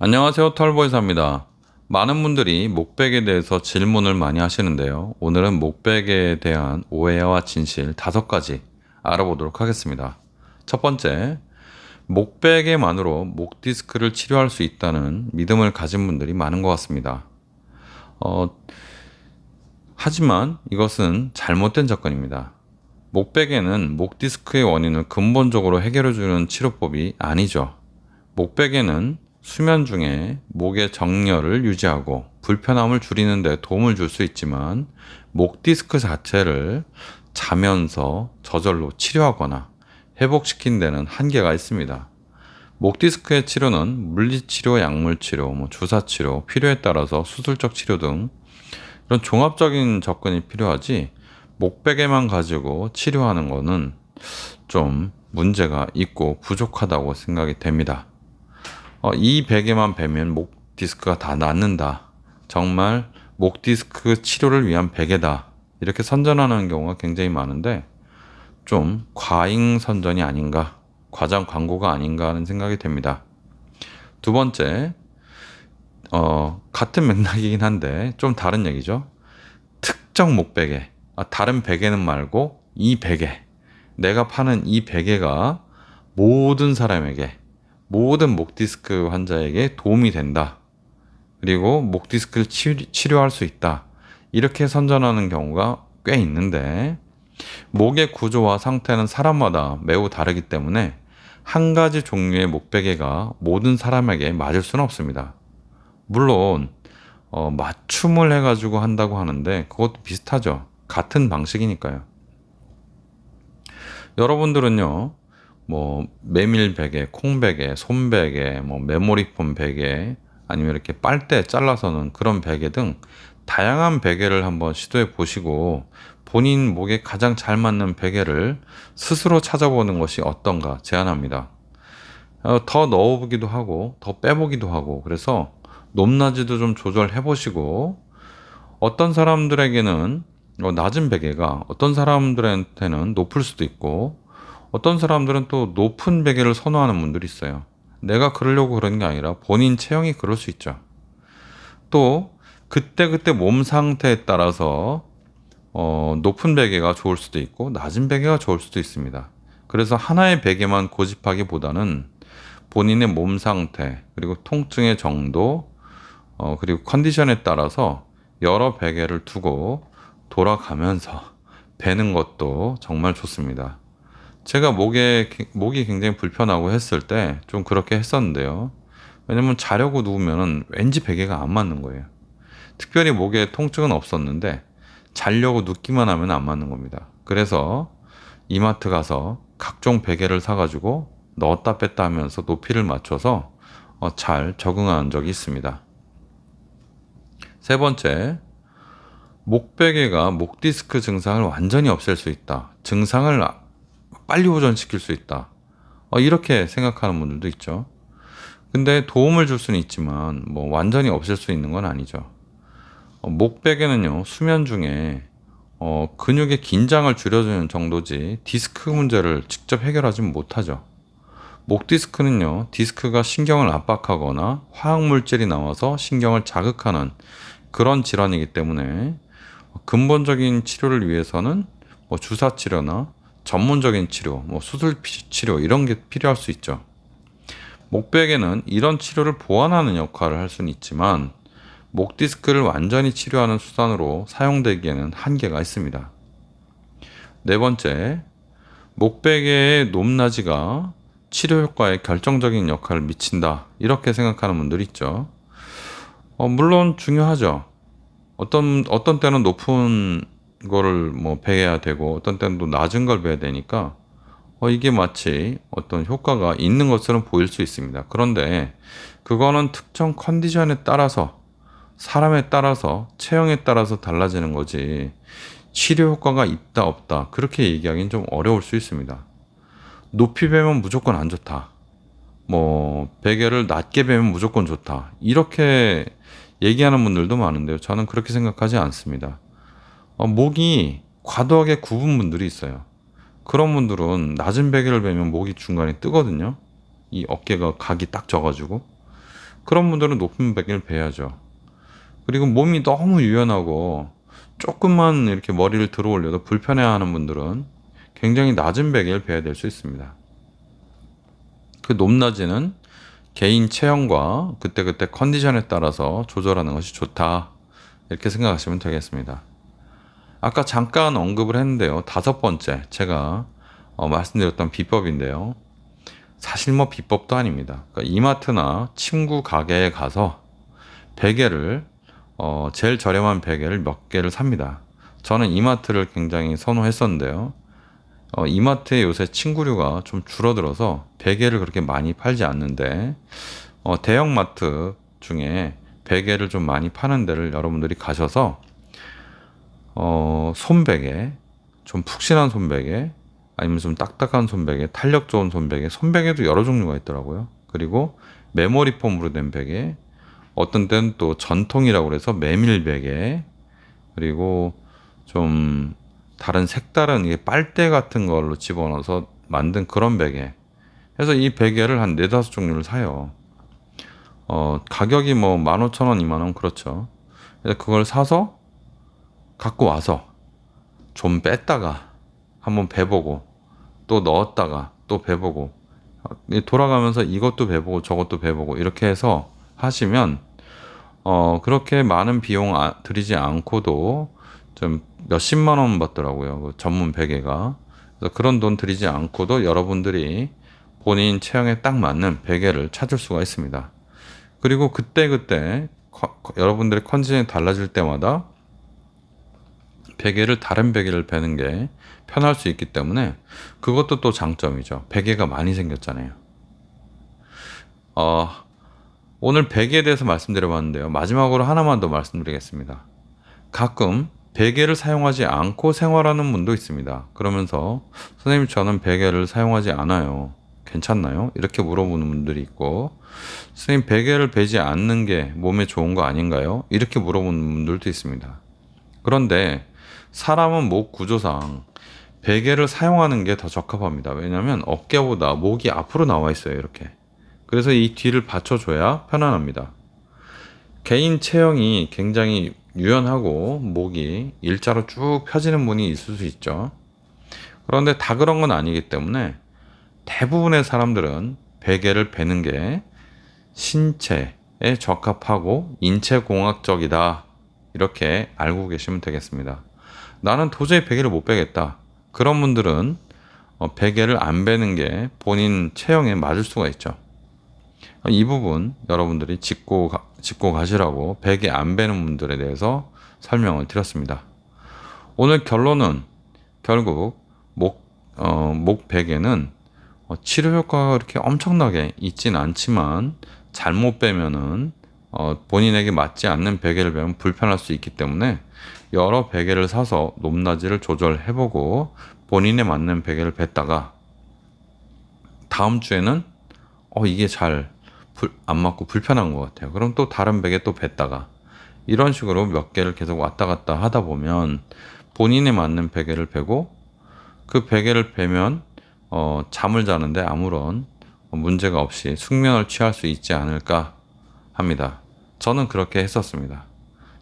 안녕하세요. 털보이사입니다. 많은 분들이 목베개에 대해서 질문을 많이 하시는데요. 오늘은 목베개에 대한 오해와 진실 5가지 알아보도록 하겠습니다. 첫 번째, 목베개만으로 목 디스크를 치료할 수 있다는 믿음을 가진 분들이 많은 것 같습니다. 어, 하지만 이것은 잘못된 접근입니다. 목베개는 목 디스크의 원인을 근본적으로 해결해주는 치료법이 아니죠. 목베개는 수면 중에 목의 정렬을 유지하고 불편함을 줄이는 데 도움을 줄 수 있지만 목 디스크 자체를 자면서 저절로 치료하거나 회복시킨 데는 한계가 있습니다. 목 디스크의 치료는 물리치료, 약물치료, 주사치료, 필요에 따라서 수술적 치료 등 이런 종합적인 접근이 필요하지 목베개만 가지고 치료하는 것은 좀 문제가 있고 부족하다고 생각이 됩니다. 이 베개만 베면 목 디스크가 다 낫는다. 정말 목 디스크 치료를 위한 베개다. 이렇게 선전하는 경우가 굉장히 많은데 좀 과잉 선전이 아닌가, 과장 광고가 아닌가 하는 생각이 됩니다. 두 번째, 같은 맥락이긴 한데 좀 다른 얘기죠. 특정 목베개, 다른 베개는 말고 이 베개, 내가 파는 이 베개가 모든 사람에게, 모든 목 디스크 환자에게 도움이 된다. 그리고 목 디스크를 치료할 수 있다. 이렇게 선전하는 경우가 꽤 있는데 목의 구조와 상태는 사람마다 매우 다르기 때문에 한 가지 종류의 목베개가 모든 사람에게 맞을 수는 없습니다. 물론 맞춤을 해가지고 한다고 하는데 그것도 비슷하죠. 같은 방식이니까요. 여러분들은요, 메밀 베개, 콩 베개, 손 베개, 메모리폼 베개, 아니면 이렇게 빨대 잘라서 넣은 그런 베개 등 다양한 베개를 한번 시도해 보시고 본인 목에 가장 잘 맞는 베개를 스스로 찾아보는 것이 어떤가 제안합니다. 더 넣어보기도 하고, 더 빼보기도 하고, 그래서 높낮이도 좀 조절해 보시고, 어떤 사람들에게는 낮은 베개가 어떤 사람들한테는 높을 수도 있고, 어떤 사람들은 또 높은 베개를 선호하는 분들이 있어요. 내가 그러려고 그러는 게 아니라 본인 체형이 그럴 수 있죠. 또 그때그때 몸 상태에 따라서 높은 베개가 좋을 수도 있고 낮은 베개가 좋을 수도 있습니다. 그래서 하나의 베개만 고집하기보다는 본인의 몸 상태, 그리고 통증의 정도, 그리고 컨디션에 따라서 여러 베개를 두고 돌아가면서 베는 것도 정말 좋습니다. 제가 목이 굉장히 불편하고 했을 때 좀 그렇게 했었는데요. 왜냐면 자려고 누우면 왠지 베개가 안 맞는 거예요. 특별히 목에 통증은 없었는데 자려고 눕기만 하면 안 맞는 겁니다. 그래서 이마트 가서 각종 베개를 사가지고 넣었다 뺐다 하면서 높이를 맞춰서 잘 적응한 적이 있습니다. 세 번째, 목베개가 목 디스크 증상을 완전히 없앨 수 있다. 증상을 빨리 호전시킬 수 있다. 이렇게 생각하는 분들도 있죠. 근데 도움을 줄 수는 있지만 완전히 없앨 수 있는 건 아니죠. 목베개는요, 수면 중에 근육의 긴장을 줄여주는 정도지 디스크 문제를 직접 해결하지는 못하죠. 목 디스크는요, 디스크가 신경을 압박하거나 화학물질이 나와서 신경을 자극하는 그런 질환이기 때문에 근본적인 치료를 위해서는 주사 치료나 전문적인 치료, 수술 치료 이런 게 필요할 수 있죠. 목베개는 이런 치료를 보완하는 역할을 할 수는 있지만 목 디스크를 완전히 치료하는 수단으로 사용되기에는 한계가 있습니다. 네 번째, 목베개의 높낮이가 치료 효과에 결정적인 역할을 미친다. 이렇게 생각하는 분들이 있죠. 물론 중요하죠. 어떤 때는 높은 거를 베야 되고 어떤 때는 또 낮은 걸 베야 되니까 이게 마치 어떤 효과가 있는 것처럼 보일 수 있습니다. 그런데 그거는 특정 컨디션에 따라서 사람에 따라서 체형에 따라서 달라지는 거지 치료 효과가 있다 없다 그렇게 얘기하기는 좀 어려울 수 있습니다. 높이 베면 무조건 안 좋다. 베개를 낮게 베면 무조건 좋다. 이렇게 얘기하는 분들도 많은데요. 저는 그렇게 생각하지 않습니다. 목이 과도하게 굽은 분들이 있어요. 그런 분들은 낮은 베개를 베면 목이 중간에 뜨거든요. 이 어깨가 각이 딱 져가지고 그런 분들은 높은 베개를 베야죠. 그리고 몸이 너무 유연하고 조금만 이렇게 머리를 들어 올려도 불편해하는 분들은 굉장히 낮은 베개를 베야 될 수 있습니다. 그 높낮이는 개인 체형과 그때그때 컨디션에 따라서 조절하는 것이 좋다. 이렇게 생각하시면 되겠습니다. 아까 잠깐 언급을 했는데요. 다섯 번째, 제가 말씀드렸던 비법인데요. 사실 뭐 비법도 아닙니다. 그러니까 이마트나 침구 가게에 가서 베개를 제일 저렴한 베개를 몇 개를 삽니다. 저는 이마트를 굉장히 선호했었는데요. 이마트에 요새 침구류가 좀 줄어들어서 베개를 그렇게 많이 팔지 않는데 대형마트 중에 베개를 좀 많이 파는 데를 여러분들이 가셔서 손베개, 좀 푹신한 손베개, 아니면 좀 딱딱한 손베개, 탄력 좋은 손베개, 손베개도 여러 종류가 있더라고요. 그리고 메모리 폼으로 된 베개, 어떤 때는 또 전통이라고 그래서 메밀 베개, 그리고 좀 다른 색다른 이게 빨대 같은 걸로 집어넣어서 만든 그런 베개. 해서 이 베개를 한 네다섯 종류를 사요. 가격이 뭐 15,000원, 2만원 그렇죠. 그래서 그걸 사서 갖고 와서 좀 뺐다가 한번 베보고 또 넣었다가 또 베보고 돌아가면서 이것도 베보고 저것도 베보고 이렇게 해서 하시면 그렇게 많은 비용 들이지 않고도 좀 몇십만 원 받더라고요. 그 전문 베개가. 그래서 그런 돈 들이지 않고도 여러분들이 본인 체형에 딱 맞는 베개를 찾을 수가 있습니다. 그리고 그때그때 여러분들의 컨디션이 달라질 때마다 베개를 다른 베개를 베는 게 편할 수 있기 때문에 그것도 또 장점이죠. 베개가 많이 생겼잖아요. 오늘 베개에 대해서 말씀드려봤는데요. 마지막으로 하나만 더 말씀드리겠습니다. 가끔 베개를 사용하지 않고 생활하는 분도 있습니다. 그러면서 선생님 저는 베개를 사용하지 않아요. 괜찮나요? 이렇게 물어보는 분들이 있고 선생님 베개를 베지 않는 게 몸에 좋은 거 아닌가요? 이렇게 물어보는 분들도 있습니다. 그런데 사람은 목 구조상 베개를 사용하는 게 더 적합합니다. 왜냐하면 어깨보다 목이 앞으로 나와 있어요. 이렇게. 그래서 이 뒤를 받쳐줘야 편안합니다. 개인 체형이 굉장히 유연하고 목이 일자로 쭉 펴지는 분이 있을 수 있죠. 그런데 다 그런 건 아니기 때문에 대부분의 사람들은 베개를 베는 게 신체에 적합하고 인체공학적이다. 이렇게 알고 계시면 되겠습니다. 나는 도저히 베개를 못 베겠다. 그런 분들은 베개를 안 베는 게 본인 체형에 맞을 수가 있죠. 이 부분 여러분들이 짚고 가시라고 베개 안 베는 분들에 대해서 설명을 드렸습니다. 오늘 결론은 결국 목 베개는 치료 효과가 그렇게 엄청나게 있진 않지만 잘못 베면은 본인에게 맞지 않는 베개를 베면 불편할 수 있기 때문에 여러 베개를 사서 높낮이를 조절해보고 본인에 맞는 베개를 뱉다가 다음 주에는 이게 잘 안 맞고 불편한 것 같아요. 그럼 또 다른 베개 또 뱉다가 이런 식으로 몇 개를 계속 왔다 갔다 하다 보면 본인에 맞는 베개를 베고 그 베개를 베면 잠을 자는데 아무런 문제가 없이 숙면을 취할 수 있지 않을까 합니다. 저는 그렇게 했었습니다.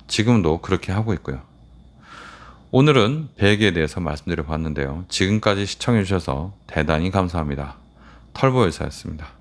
지금도 그렇게 하고 있고요. 오늘은 베개에 대해서 말씀드려 봤는데요. 지금까지 시청해 주셔서 대단히 감사합니다. 털보의사였습니다.